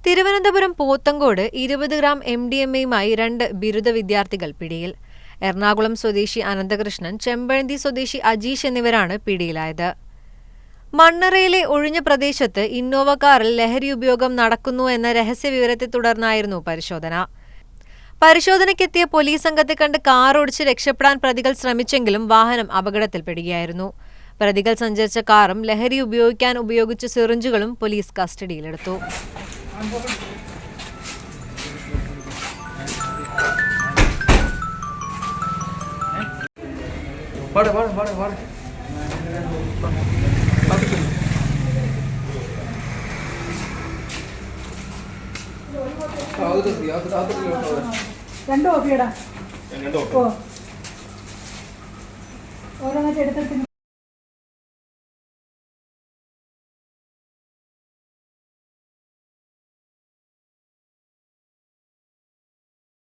Thiruvananthapuram Pothencode 20 gram MDMA-യുമായി 2 ബിരുദ വിദ്യാർത്ഥികൾ പിടിയിൽ. എറണാകുളം സ്വദേശി അനന്തകൃഷ്ണൻ, ചെമ്പഴന്തി സ്വദേശി അജീഷ് എന്നിവരാണ് പിടിയിലായത്. മണ്ണറയിലെ ഒഴിഞ്ഞ പ്രദേശത്ത് ഇന്നോവ കാറിൽ ലഹരി ഉപയോഗം നടക്കുന്നു എന്ന രഹസ്യവിവരത്തെ തുടർന്നായിരുന്നു പരിശോധന. പരിശോധനയ്ക്കെത്തിയ പോലീസ് സംഘത്തെ കണ്ട് കാർ ഓടിച്ച് രക്ഷപ്പെടാൻ പ്രതികൾ ശ്രമിച്ചെങ്കിലും വാഹനം അപകടത്തിൽപ്പെടുകയായിരുന്നു. പ്രതികൾ സഞ്ചരിച്ച കാറും ലഹരി ഉപയോഗിക്കാൻ ഉപയോഗിച്ച സിറിഞ്ചുകളും പോലീസ് കസ്റ്റഡിയിലെടുത്തു. ഓരോന്നൊക്കെ എടുത്തിട്ട്